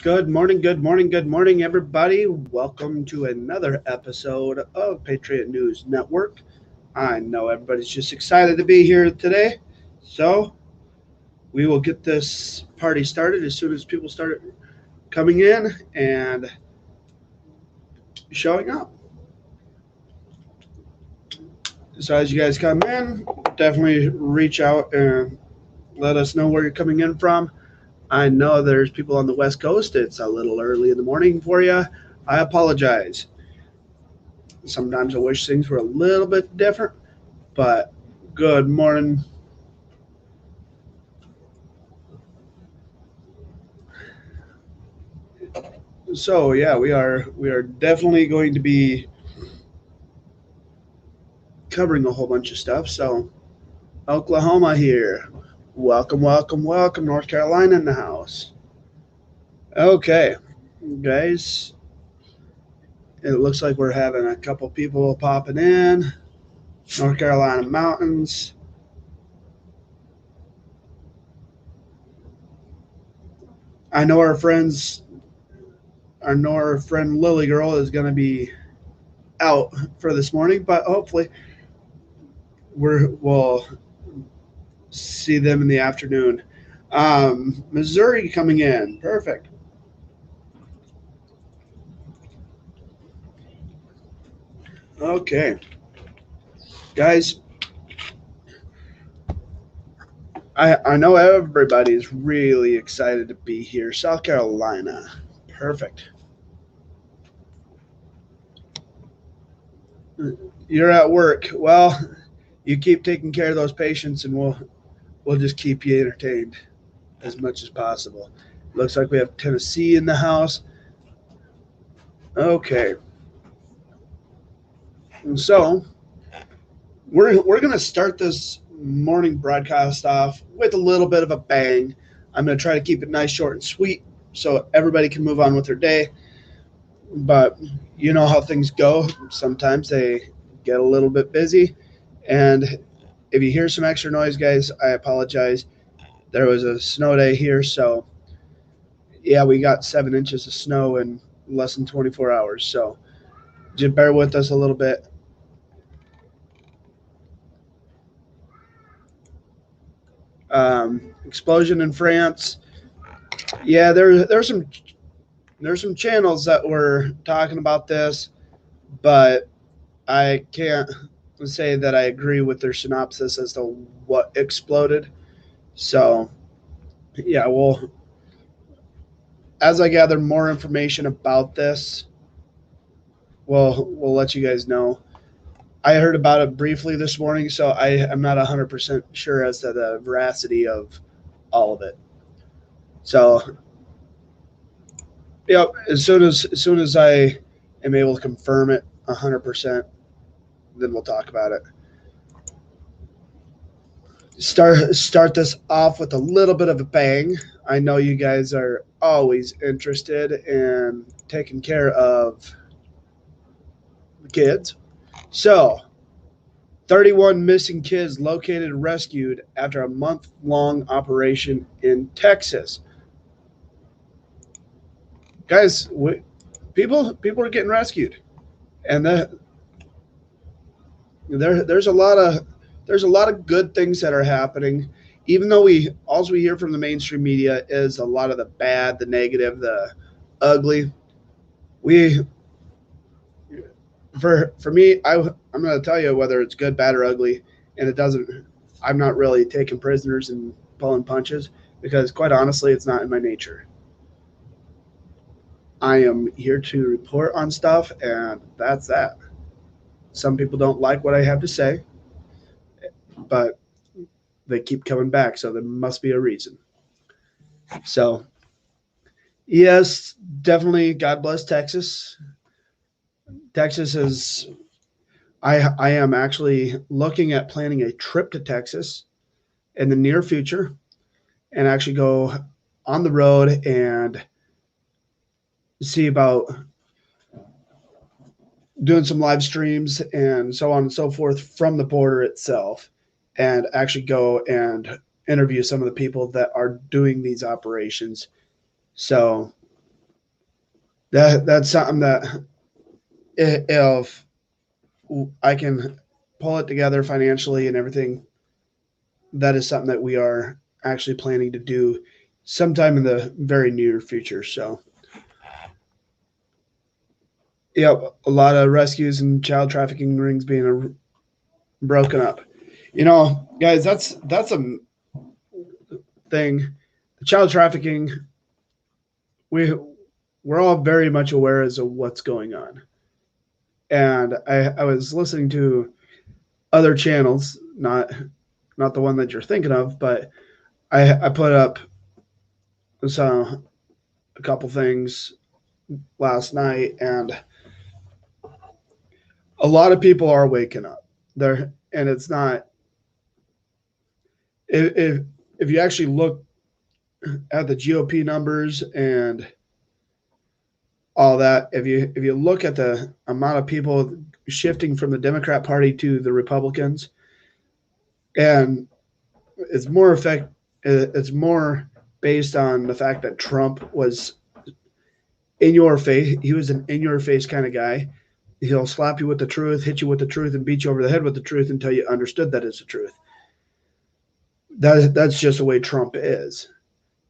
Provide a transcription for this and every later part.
Good morning, everybody. Welcome to another episode of Patriot News Network. I know everybody's just excited to be here today, so we will get this party started as soon as people start coming in and showing up. So, as you guys come in, definitely reach out and let us know where you're coming in from. I know there's people on the West Coast. It's a little early in the morning for you. I apologize. Sometimes I wish things were a little bit different, but good morning. So yeah, we are definitely going to be covering a whole bunch of stuff. So Oklahoma here. Welcome, welcome, welcome. North Carolina in the house. Okay, guys. It looks like we're having a couple people popping in. North Carolina mountains. I know our friend Lily Girl is going to be out for this morning, but hopefully we'll see them in the afternoon. Missouri coming in. Perfect. Okay. Guys, I know everybody's really excited to be here. South Carolina. Perfect. You're at work. Well, you keep taking care of those patients and we'll just keep you entertained as much as possible. Looks like we have Tennessee in the house. Okay. And so we're gonna start this morning broadcast off with a little bit of a bang. I'm gonna try to keep it nice, short, and sweet, so everybody can move on with their day. But you know how things go. Sometimes they get a little bit busy, and if you hear some extra noise, guys, I apologize. There was a snow day here, so yeah, we got 7 inches of snow in less than 24 hours. So just bear with us a little bit. Explosion in France. Yeah, there's some channels that were talking about this, but I can't say that I agree with their synopsis as to what exploded. So yeah, well, as I gather more information about this, we'll let you guys know. I heard about it briefly this morning, so I am not 100% sure as to the veracity of all of it. So yep, as soon as I am able to confirm it 100%, then we'll talk about it. Start this off with a little bit of a bang. I know you guys are always interested in taking care of the kids. So, 31 missing kids located and rescued after a month-long operation in Texas. Guys, people are getting rescued, and there's a lot of good things that are happening. Even though we hear from the mainstream media is a lot of the bad, the negative, the ugly. We for me, I'm going to tell you whether it's good, bad, or ugly, and it doesn't. I'm not really taking prisoners and pulling punches because, quite honestly, it's not in my nature. I am here to report on stuff, and that's that. Some people don't like what I have to say, but they keep coming back, so there must be a reason. So, yes, definitely, God bless Texas. Texas is. I am actually looking at planning a trip to Texas in the near future and actually go on the road and see about doing some live streams and so on and so forth from the border itself, and actually go and interview some of the people that are doing these operations. So that's something that if I can pull it together financially and everything, that is something that we are actually planning to do sometime in the very near future. So, yeah, a lot of rescues and child trafficking rings being broken up. Guys, that's a thing. Child trafficking, we we're all very much aware as of what's going on. And I was listening to other channels, not the one that you're thinking of, but I put up some a couple things last night, and a lot of people are waking up there, and it's not if if you actually look at the GOP numbers and all that, if you look at the amount of people shifting from the Democrat Party to the Republicans, and it's more effect, it's more based on the fact that Trump was in your face. He was an in your face kind of guy. He'll slap you with the truth, hit you with the truth, and beat you over the head with the truth until you understood that it's the truth. That's just the way Trump is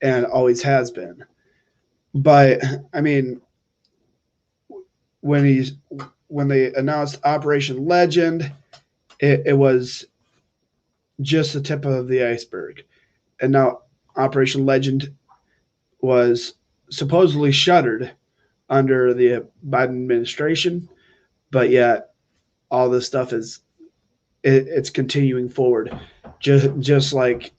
and always has been. But I mean, when he's when they announced Operation Legend, it was just the tip of the iceberg. And now Operation Legend was supposedly shuttered under the Biden administration, but yet all this stuff it's continuing forward, just like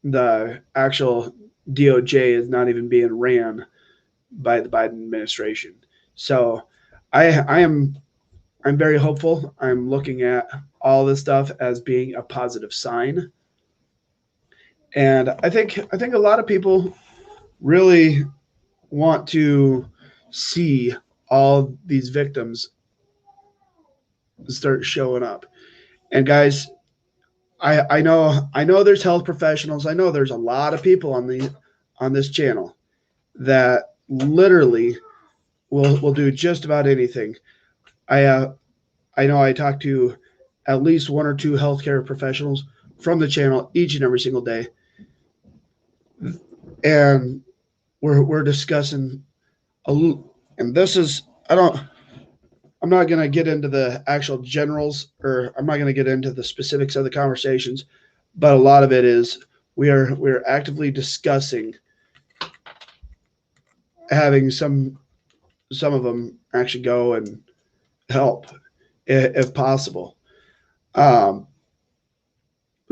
the actual DOJ is not even being ran by the Biden administration. So I'm very hopeful. I'm looking at all this stuff as being a positive sign, and I think a lot of people really want to see all these victims start showing up. And guys, I know there's health professionals. I know there's a lot of people on this channel that literally will do just about anything. I know I talk to at least one or two healthcare professionals from the channel each and every single day, and we're discussing and this is I'm not going to get into the actual generals, or I'm not going to get into the specifics of the conversations, but a lot of it is we're actively discussing having some of them actually go and help if possible. Um,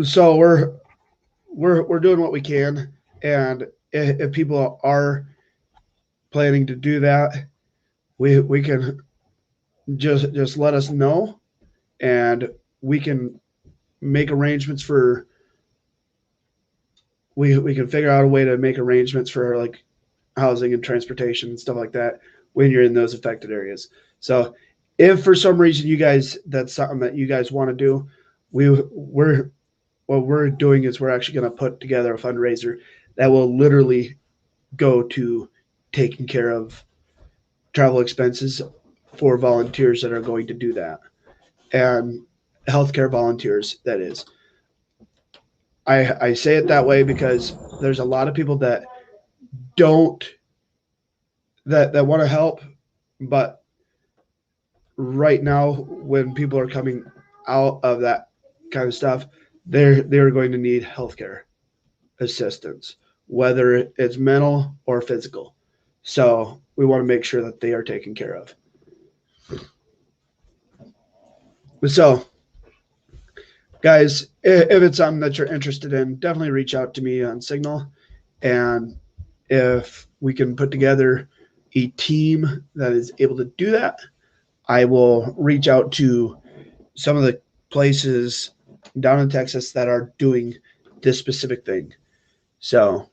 so we're doing what we can, and if people are planning to do that, we can just let us know, and we can make arrangements for we can figure out a way to make arrangements for like housing and transportation and stuff like that when you're in those affected areas. So if for some reason you guys that's something that you guys want to do, we're what we're doing is we're actually going to put together a fundraiser that will literally go to taking care of travel expenses for volunteers that are going to do that, and healthcare volunteers, that is. I say it that way because there's a lot of people that don't that want to help, but right now when people are coming out of that kind of stuff, they're going to need healthcare assistance, whether it's mental or physical. So we want to make sure that they are taken care of. So, guys, if it's something that you're interested in, definitely reach out to me on Signal. And if we can put together a team that is able to do that, I will reach out to some of the places down in Texas that are doing this specific thing. So,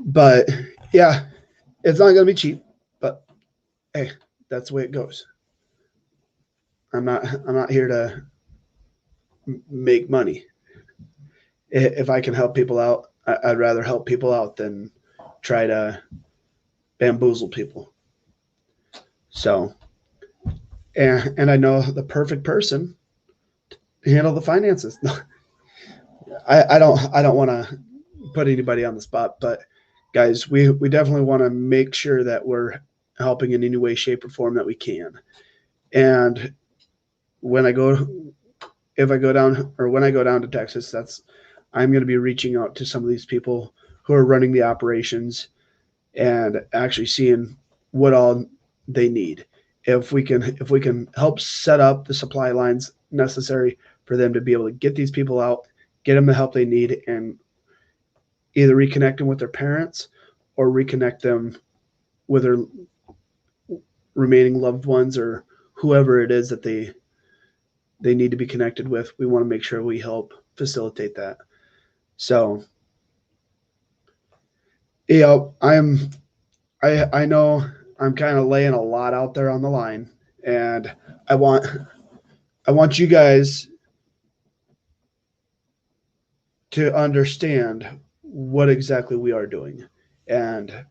but yeah, it's not going to be cheap, but hey, that's the way it goes. I'm not here to make money. If I can help people out, I'd rather help people out than try to bamboozle people. So, and I know the perfect person to handle the finances. I don't want to put anybody on the spot, but guys, we definitely want to make sure that we're helping in any way, shape, or form that we can. And when I go, if I go down, or when I go down to Texas, I'm going to be reaching out to some of these people who are running the operations and actually seeing what all they need. If we can help set up the supply lines necessary for them to be able to get these people out, get them the help they need, and either reconnect them with their parents or reconnect them with their remaining loved ones or whoever it is that they need to be connected with. We want to make sure we help facilitate that. So, I know I'm kind of laying a lot out there on the line, and I want you guys to understand what exactly we are doing and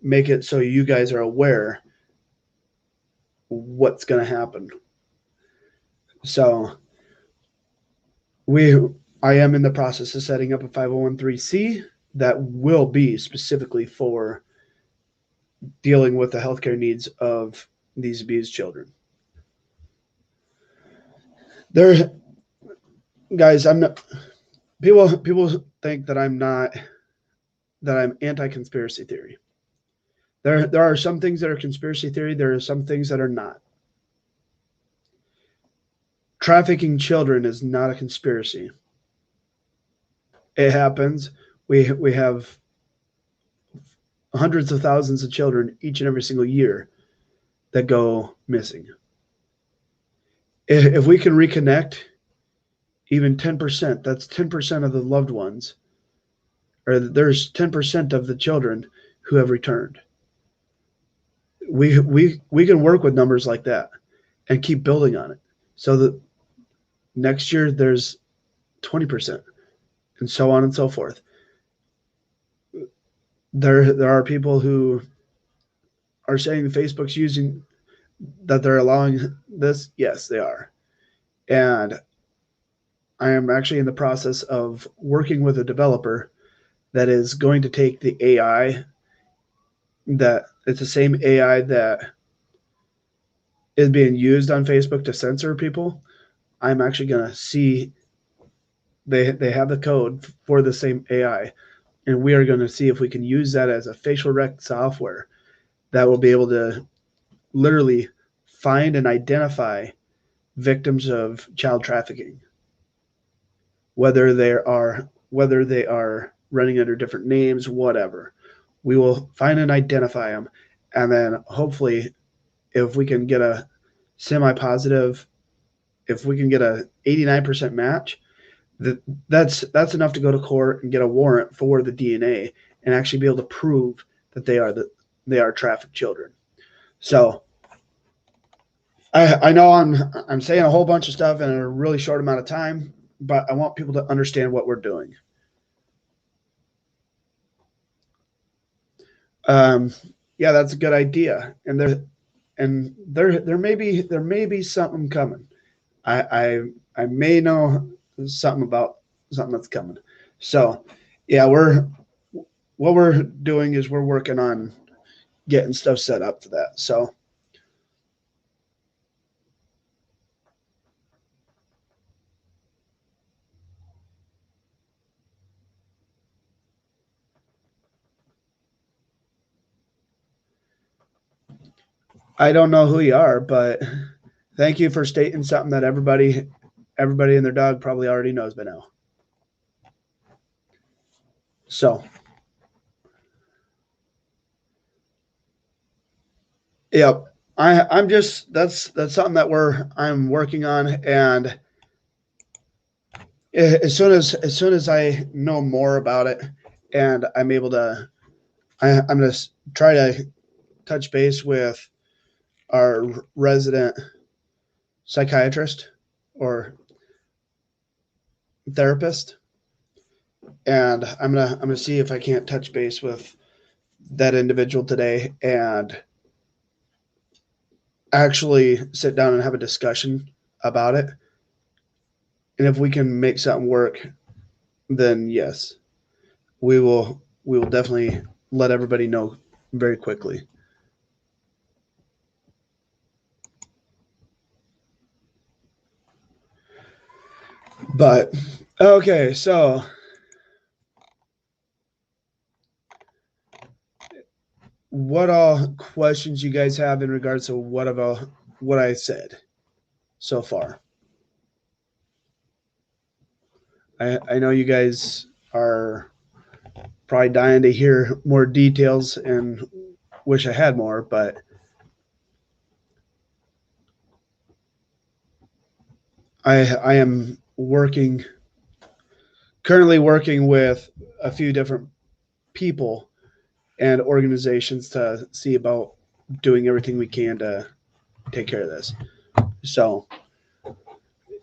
make it so you guys are aware what's going to happen. So I am in the process of setting up a 501(c) that will be specifically for dealing with the healthcare needs of these abused children. Guys, I'm not. People think that I'm anti-conspiracy theory. There are some things that are conspiracy theory. There are some things that are not. Trafficking children is not a conspiracy. It happens. We have hundreds of thousands of children each and every single year that go missing. If we can reconnect even 10%, that's 10% of the loved ones, or there's 10% of the children who have returned. We can work with numbers like that and keep building on it. So that next year there's 20%, and so on and so forth. There are people who are saying Facebook's using that they're allowing this. Yes, they are. And I am actually in the process of working with a developer that is going to take the AI that it's the same AI that is being used on Facebook to censor people. I'm actually going to see they have the code for the same AI, and we are going to see if we can use that as a facial rec software that will be able to literally find and identify victims of child trafficking, whether they are running under different names, whatever. We will find and identify them, and then hopefully, if we can get a semi-positive, if we can get a 89% match, that's enough to go to court and get a warrant for the DNA and actually be able to prove that they are trafficked children. So I know I'm saying a whole bunch of stuff in a really short amount of time, but I want people to understand what we're doing. Yeah, that's a good idea, and there may be something coming. I may know something about something that's coming. So yeah, what we're doing is we're working on getting stuff set up for that. So I don't know who you are, but thank you for stating something that everybody and their dog probably already knows by now. So, yep, I'm just that's something that I'm working on, and as soon as I know more about it, and I'm able to, I'm going to try to touch base with our resident psychiatrist or therapist and I'm gonna see if I can't touch base with that individual today and actually sit down and have a discussion about it. And if we can make something work, then yes, we will definitely let everybody know very quickly. But okay, so what all questions you guys have in regards to what I said so far? I know you guys are probably dying to hear more details and wish I had more, but I am currently working with a few different people and organizations to see about doing everything we can to take care of this. So,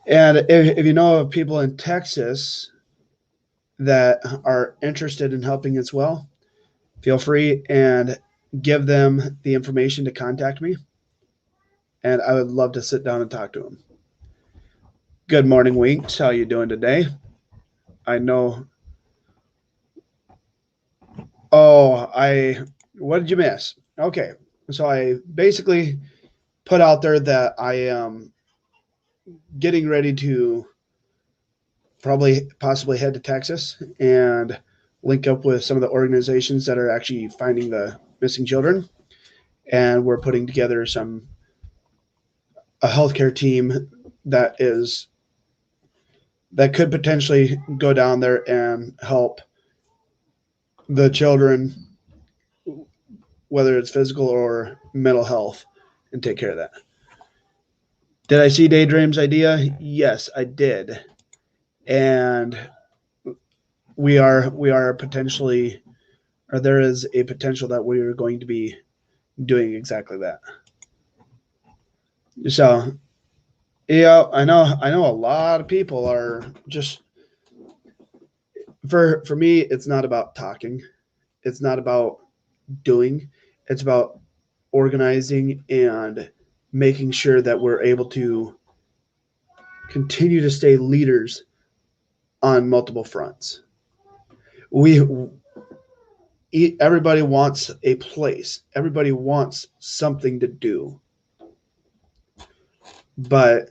and if you know of people in Texas that are interested in helping as well, feel free and give them the information to contact me. And I would love to sit down and talk to them. Good morning, Winks. How you doing today? I know. Oh, what did you miss? Okay. So I basically put out there that I am getting ready to probably possibly head to Texas and link up with some of the organizations that are actually finding the missing children. And we're putting together a healthcare team that is that could potentially go down there and help the children, whether it's physical or mental health, and take care of that. Did I see Daydream's idea? Yes, I did. And we are potentially, or there is a potential that we are going to be doing exactly that. So yeah, I know a lot of people are just for me it's not about talking. It's not about doing. It's about organizing and making sure that we're able to continue to stay leaders on multiple fronts. We everybody wants a place. Everybody wants something to do. But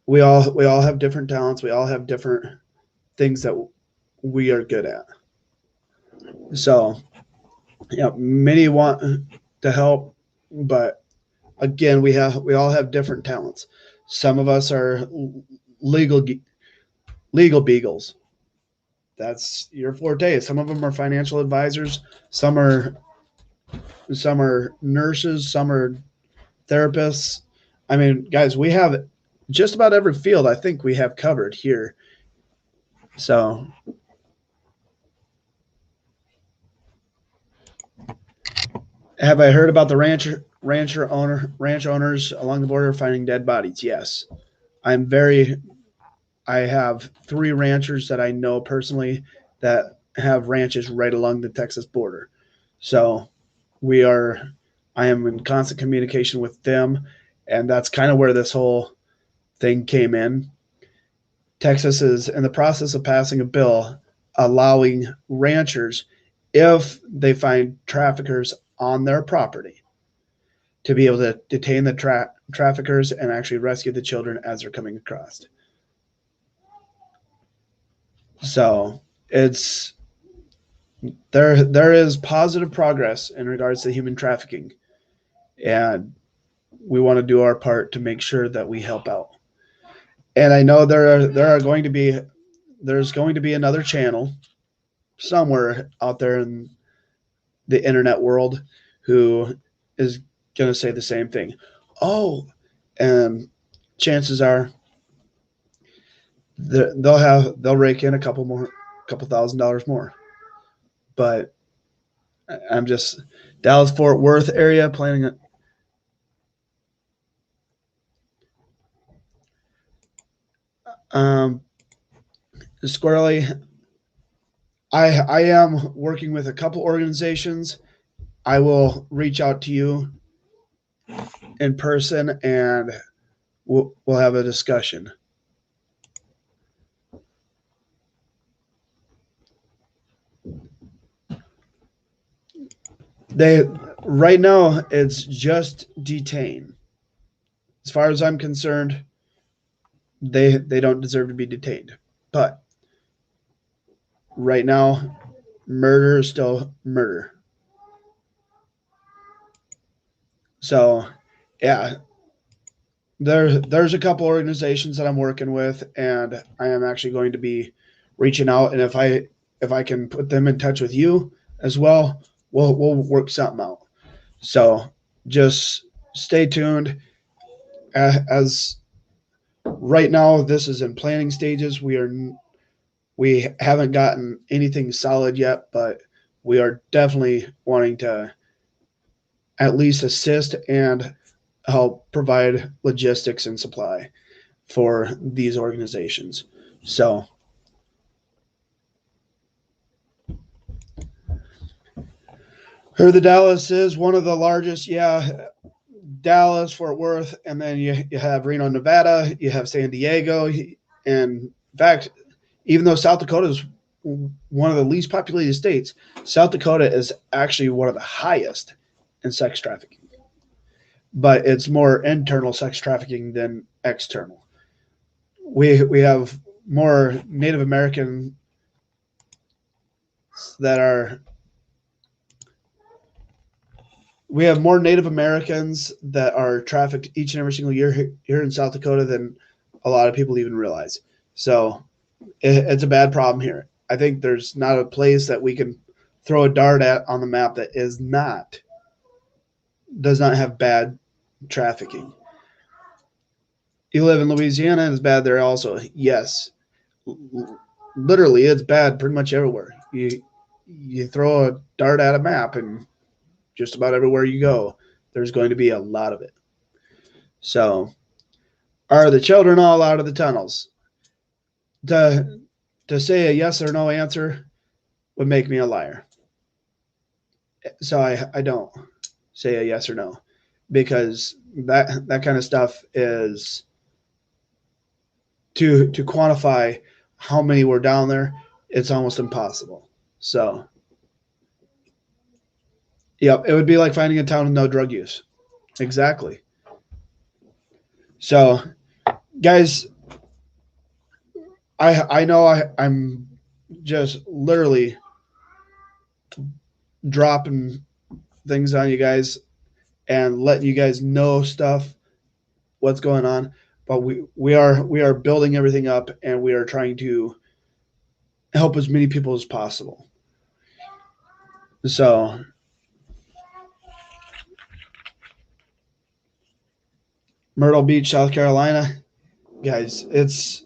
we all have different talents. We all have different things that we are good at. So, yeah, many want to help, but again, we all have different talents. Some of us are legal legal beagles. That's your forte. Some of them are financial advisors. Some are some are nurses. Some are therapists. I mean, guys, we have just about every field I think we have covered here. So, have I heard about the ranch owners along the border finding dead bodies? Yes. I'm very I have three ranchers that I know personally that have ranches right along the Texas border. So we are, I am in constant communication with them. And that's kind of where this whole thing came in. Texas is in the process of passing a bill allowing ranchers, if they find traffickers on their property, to be able to detain the traffickers and actually rescue the children as they're coming across. So it's there is positive progress in regards to human trafficking, and we want to do our part to make sure that we help out. And I know there's going to be another channel somewhere out there in the internet world who is going to say the same thing. Oh, and chances are they'll rake in a couple $1,000s more. But I'm just Dallas Fort Worth area planning. Um, Squirrely, I am working with a couple organizations. I will reach out to you in person and we'll have a discussion. They right now it's just detain. As far as I'm concerned, they don't deserve to be detained. But right now, murder is still murder. So, yeah, there's a couple organizations that I'm working with, and I am actually going to be reaching out. And if I can put them in touch with you as well, we'll work something out. So just stay tuned. As right now, this is in planning stages. We haven't gotten anything solid yet, but we are definitely wanting to at least assist and help provide logistics and supply for these organizations. So, here the Dallas is one of the largest. Yeah, Dallas, Fort Worth, and then you have Reno, Nevada, you have San Diego. And in fact, even though South Dakota is one of the least populated states, South Dakota is actually one of the highest in sex trafficking. But it's more internal sex trafficking than external. We have more Native American that are we have more Native Americans that are trafficked each and every single year here in South Dakota than a lot of people even realize. So it's a bad problem here. I think there's not a place that we can throw a dart at on the map that does not have bad trafficking. You live in Louisiana and it's bad there also. Yes, literally it's bad pretty much everywhere. You throw a dart at a map and just about everywhere you go, there's going to be a lot of it. So, are the children all out of the tunnels? To to say a yes or no answer would make me a liar. So I don't say a yes or no because that kind of stuff is to quantify how many were down there. It's almost impossible. So, yep, it would be like finding a town with no drug use. Exactly. So, guys, I know I'm just literally dropping things on you guys and letting you guys know stuff, what's going on. But we are building everything up and we are trying to help as many people as possible. So Myrtle Beach, South Carolina, guys, it's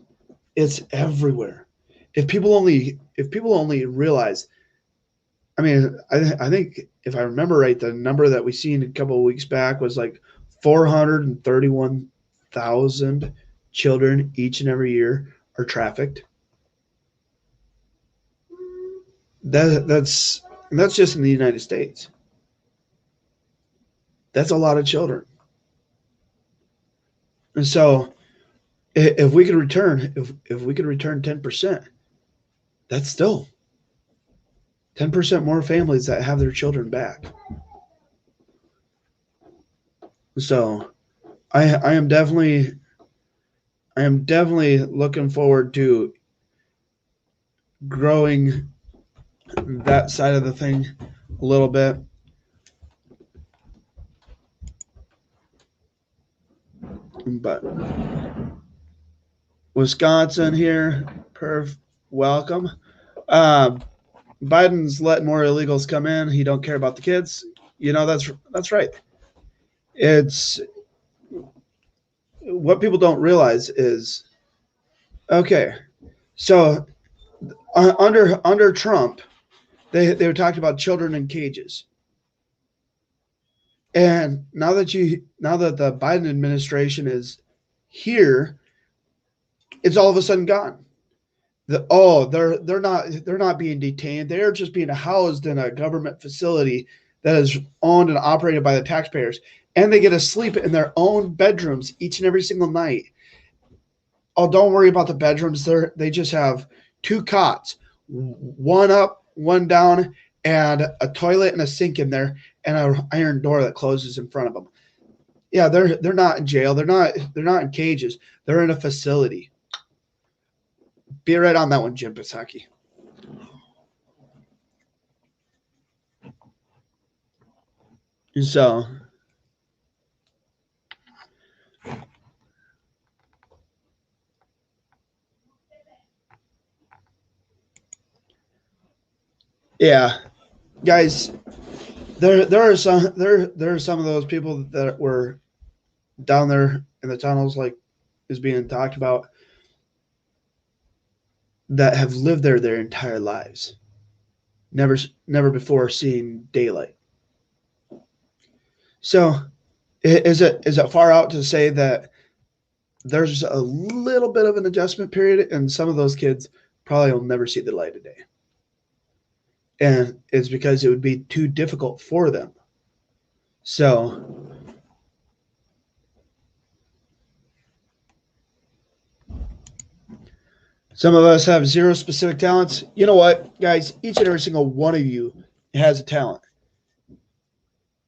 everywhere. If people only realize, I mean, I think if I remember right, the number that we seen a couple of weeks back was like 431,000 children each and every year are trafficked. That's just in the United States. That's a lot of children. And so if we could return 10%, that's still 10% more families that have their children back. So I am definitely looking forward to growing that side of the thing a little bit. But Wisconsin here, perf, welcome. Uh, Biden's letting more illegals come in. He don't care about the kids. That's right. It's what people don't realize is okay. So under Trump, they were talking about children in cages, and now that the Biden administration is here, it's all of a sudden gone. they're not being detained. They're just being housed in a government facility that is owned and operated by the taxpayers, and they get to sleep in their own bedrooms each and every single night. Oh, don't worry about the bedrooms. They just have two cots, one up, one down, and a toilet and a sink in there, and an iron door that closes in front of them. Yeah, they're not in jail. They're not in cages. They're in a facility. Be right on that one, Jim Psaki. So, yeah, guys, there are some of those people that were down there in the tunnels, like is being talked about, that have lived there their entire lives, never before seeing daylight. So, is it far out to say that there's a little bit of an adjustment period, and some of those kids probably will never see the light of day? And it's because it would be too difficult for them. So, some of us have zero specific talents. You know what, guys? Each and every single one of you has a talent.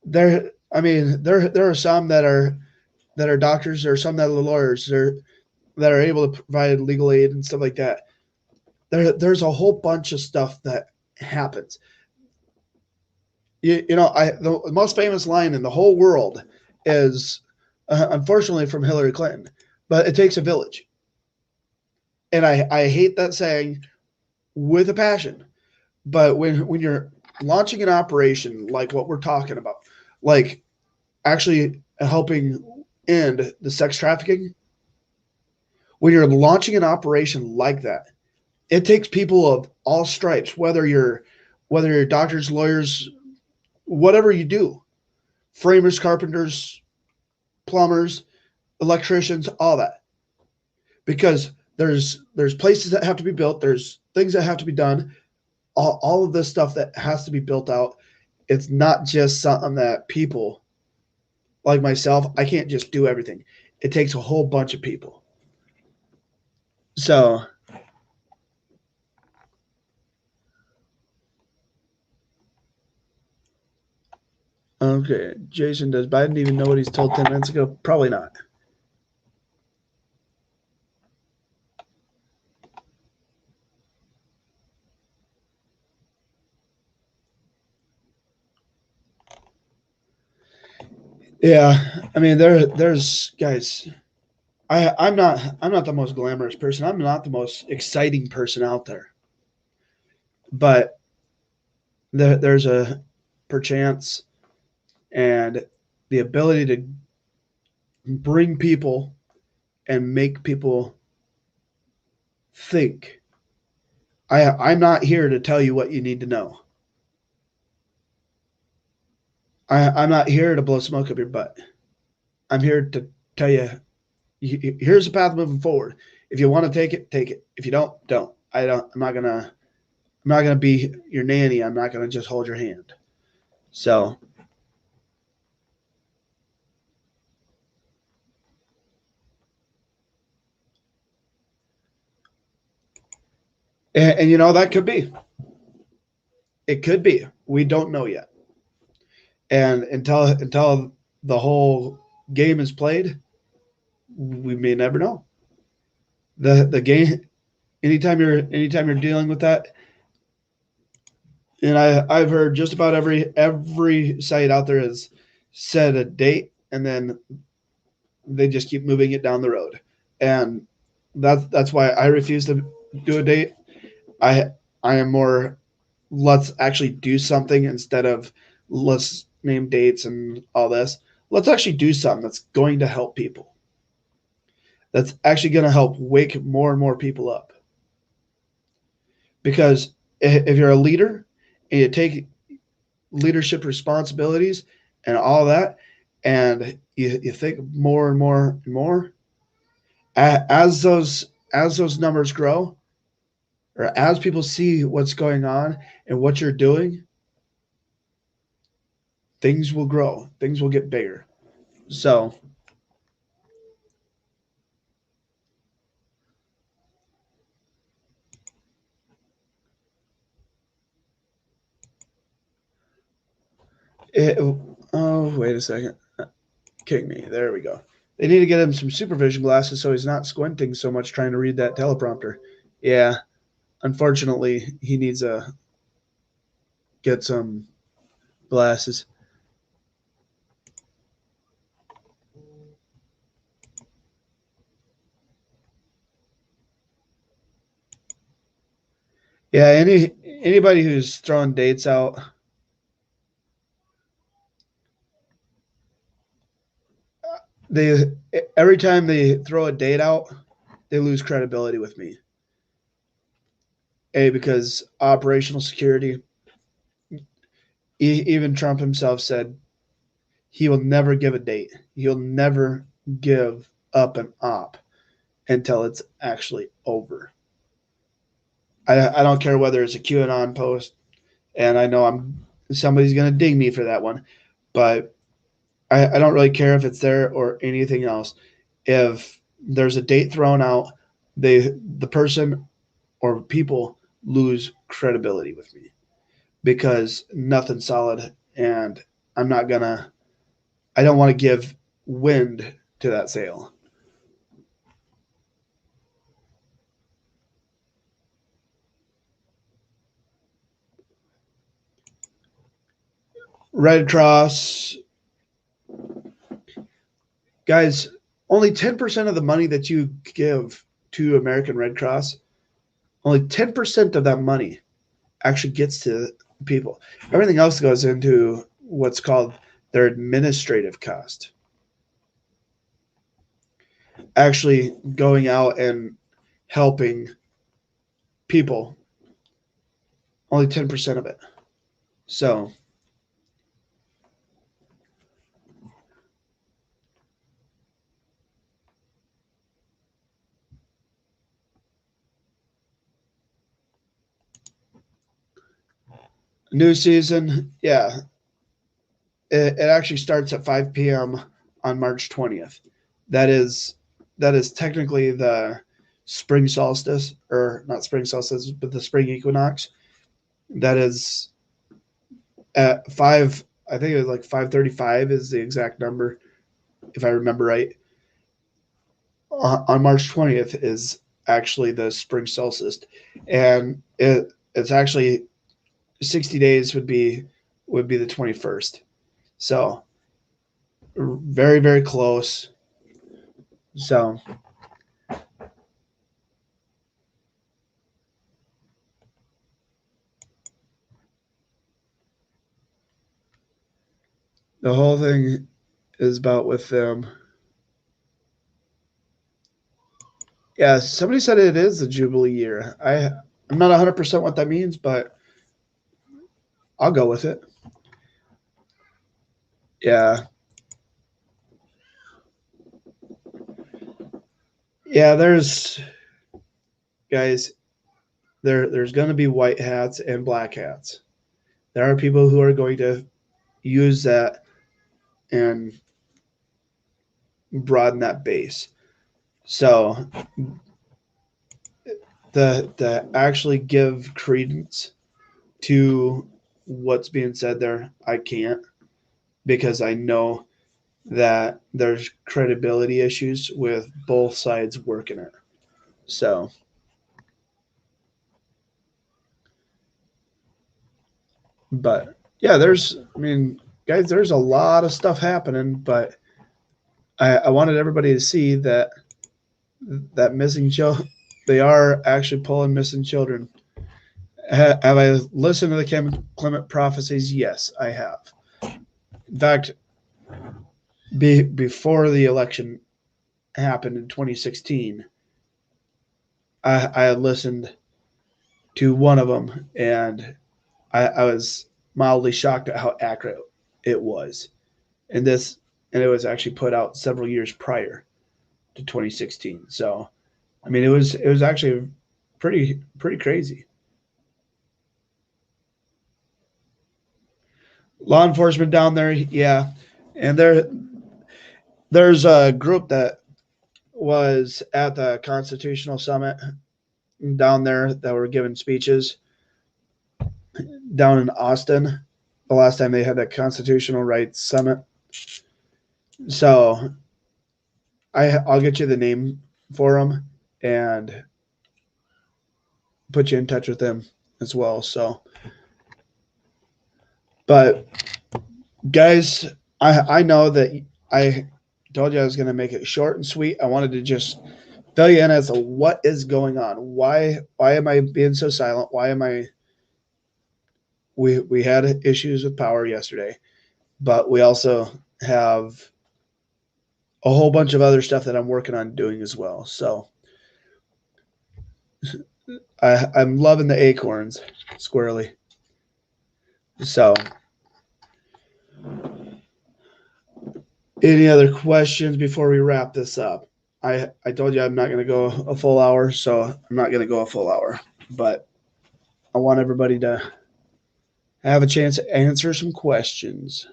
There are some that are doctors. There are some that are lawyers. That are able to provide legal aid and stuff like that. There's a whole bunch of stuff that happens. The most famous line in the whole world is, unfortunately, from Hillary Clinton, but it takes a village. And I hate that saying with a passion. But when you're launching an operation like what we're talking about, like actually helping end the sex trafficking, when you're launching an operation like that, it takes people of all stripes, whether you're doctors, lawyers, whatever you do, framers, carpenters, plumbers, electricians, all that. Because there's places that have to be built, there's things that have to be done, all of this stuff that has to be built out. It's not just something that people like myself, I can't just do everything. It takes a whole bunch of people. So, okay, Jason, does Biden even know what he's told 10 minutes ago? Probably not. Yeah, I mean there's guys. I'm not the most glamorous person. I'm not the most exciting person out there. But there's a perchance and the ability to bring people and make people think. I'm not here to tell you what you need to know. I'm not here to blow smoke up your butt. I'm here to tell you, here's the path moving forward. If you want to take it, take it. If you don't, don't. I'm not gonna be your nanny. I'm not gonna just hold your hand. So, and that could be. It could be. We don't know yet. And until the whole game is played, we may never know. The game. Anytime you're dealing with that, and I've heard just about every site out there has set a date, and then they just keep moving it down the road, and that's why I refuse to do a date. I I am more, let's actually do something instead of let's name dates and all this. Let's actually do something that's going to help people. That's actually going to help wake more and more people up. Because if you're a leader and you take leadership responsibilities and all that, and you think more and more and more, as those numbers grow, or as people see what's going on and what you're doing, things will grow, things will get bigger. So, oh, wait a second. Kick me. There we go. They need to get him some supervision glasses so he's not squinting so much trying to read that teleprompter. Yeah, unfortunately, he needs to get some glasses. Yeah, anybody who's throwing dates out, they every time they throw a date out, they lose credibility with me. A, because operational security, even Trump himself said he will never give a date. He'll never give up an op until it's actually over. I don't care whether it's a QAnon post, and I know somebody's going to ding me for that one, but I don't really care if it's there or anything else. If there's a date thrown out, the person or people lose credibility with me because nothing's solid, and I'm not gonna. I don't want to give wind to that sail. Red Cross guys, only 10% of the money that you give to American Red Cross, only 10% of that money actually gets to people. Everything else goes into what's called their administrative cost. Actually going out and helping people, only 10% of it. So, new season, yeah, it actually starts at 5 p.m. on March 20th. That is that is technically the spring solstice, or not spring solstice, but the spring equinox. That is at 5. I think it was like 5:35 is the exact number, if I remember right. On March 20th is actually the spring solstice, and it's actually 60 days would be the 21st. So very very close. So the whole thing is about with them. Yeah, somebody said it is the Jubilee year. I'm not 100% what that means, but I'll go with it. Yeah. Yeah, guys, there's going to be white hats and black hats. There are people who are going to use that and broaden that base. So the actually give credence to what's being said there, I can't, because I know that there's credibility issues with both sides working it. So, but yeah, I mean, guys, there's a lot of stuff happening, but I wanted everybody to see that missing children, they are actually pulling missing children. Have I listened to the Clement prophecies? Yes, I have. In fact, before the election happened in 2016, I had listened to one of them, and I was mildly shocked at how accurate it was. And it was actually put out several years prior to 2016. So, I mean, it was actually pretty crazy. Law enforcement down there, yeah, and there's a group that was at the Constitutional Summit down there that were giving speeches down in Austin the last time they had that Constitutional Rights Summit. So I'll get you the name for them and put you in touch with them as well. So, but guys, I know that I told you I was going to make it short and sweet. I wanted to just fill you in as to what is going on. Why am I being so silent? Why am I? We had issues with power yesterday, but we also have a whole bunch of other stuff that I'm working on doing as well. So I'm loving the acorns, squirrely. So any other questions before we wrap this up? I told you I'm not going to go a full hour, so I'm not going to go a full hour, but I want everybody to have a chance to answer some questions.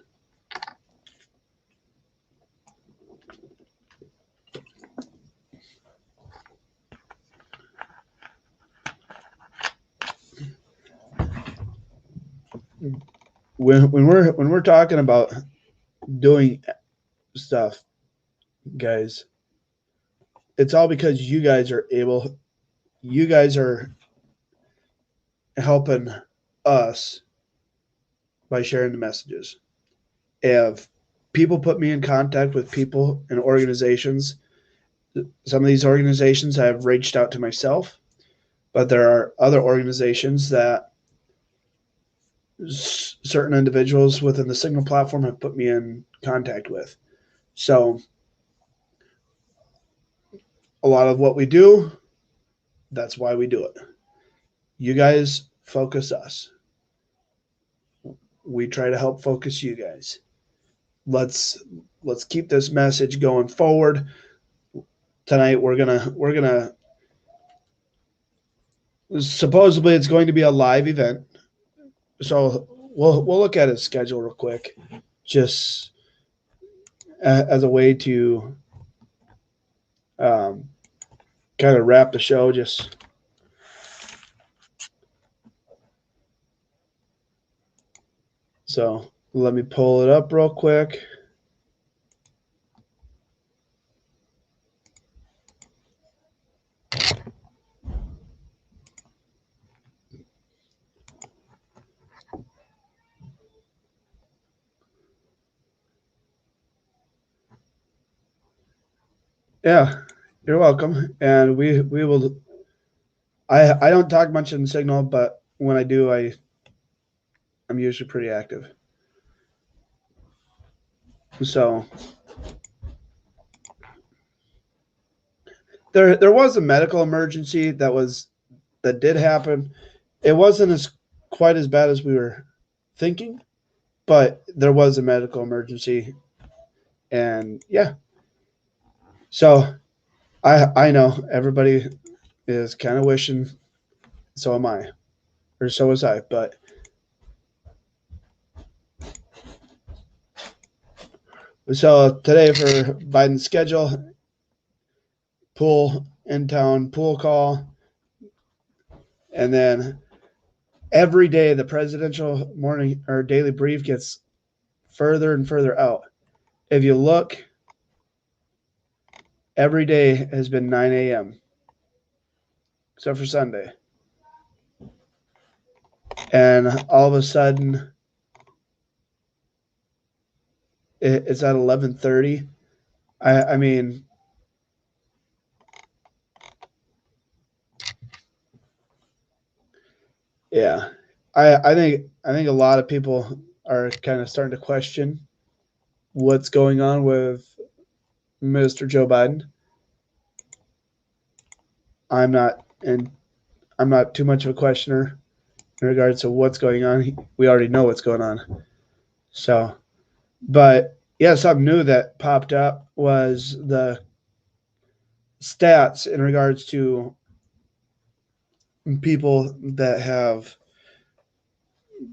When we're talking about doing stuff, guys, it's all because you guys are helping us by sharing the messages. If people put me in contact with people and organizations, some of these organizations have reached out to myself, but there are other organizations that certain individuals within the Signal platform have put me in contact with. So a lot of what we do, that's why we do it. You guys focus us. We try to help focus you guys. Let's keep this message going forward. Tonight we're gonna supposedly it's going to be a live event. So we'll look at his schedule real quick, just as a way to kind of wrap the show. Just so let me pull it up real quick. Yeah, you're welcome. And we will. I don't talk much in Signal, but when I do, I'm usually pretty active. So there was a medical emergency that did happen. It wasn't quite as bad as we were thinking, but there was a medical emergency, and yeah. So I know everybody is kind of wishing, so am I, or so was I, but so today for Biden's schedule, pool in town, pool call, and then every day the presidential morning or daily brief gets further and further out. If you look, every day has been 9 a.m. except for Sunday. And all of a sudden, it's at 11:30. I mean, yeah, I think a lot of people are kind of starting to question what's going on with Mr. Joe Biden. I'm not, and I'm not too much of a questioner in regards to what's going on. We already know what's going on. So, but yeah, something new that popped up was the stats in regards to people that have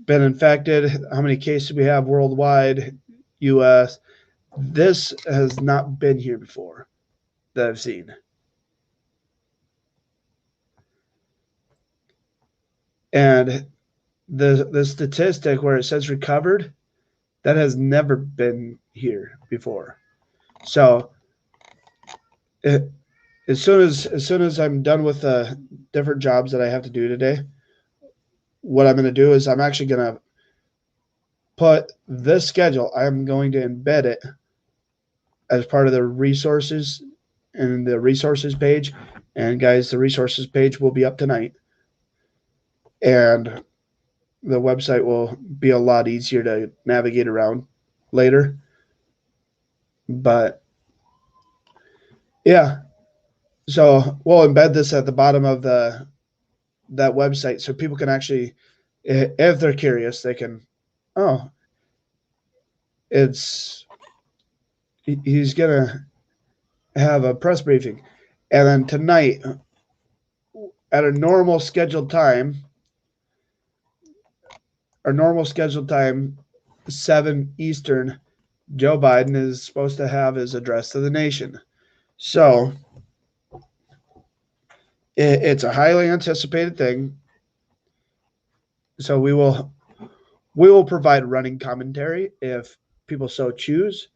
been infected, how many cases we have worldwide, US. This has not been here before that I've seen. And the statistic where it says recovered, that has never been here before. So as soon as I'm done with the different jobs that I have to do today, what I'm going to do is I'm actually going to put this schedule. I'm going to embed it as part of the resources in the resources page. And guys, the resources page will be up tonight, and the website will be a lot easier to navigate around later. But yeah, so we'll embed this at the bottom of that website so people can actually, if they're curious, they can, oh, he's gonna have a press briefing, and then tonight at a normal scheduled time, 7 Eastern, Joe Biden is supposed to have his address to the nation. So it's a highly anticipated thing. So we will provide running commentary if people so choose,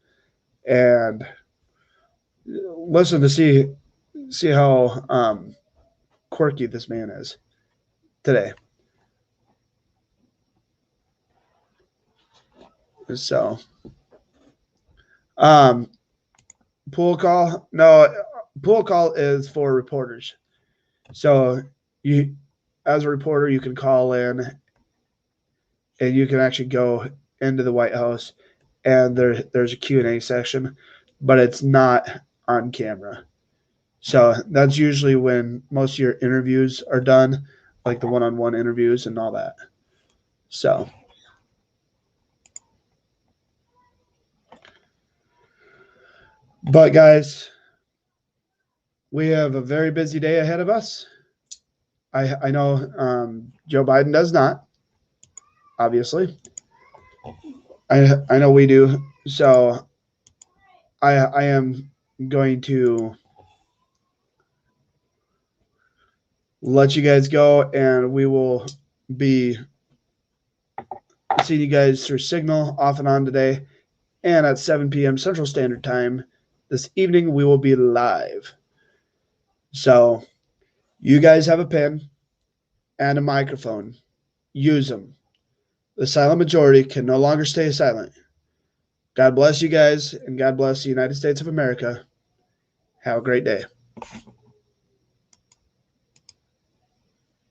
and listen to see how quirky this man is today. So, pool call? No, pool call is for reporters. So you, as a reporter, you can call in, and you can actually go into the White House, and there's a Q&A session, but it's not on camera. So that's usually when most of your interviews are done, like the one-on-one interviews and all that. So, but guys, we have a very busy day ahead of us. I know Joe Biden does not, obviously. I know we do. So I am going to let you guys go, and we will be seeing you guys through Signal off and on today. And at 7 p.m. Central Standard Time this evening, we will be live. So you guys have a pen and a microphone. Use them. The silent majority can no longer stay silent. God bless you guys, and God bless the United States of America. Have a great day.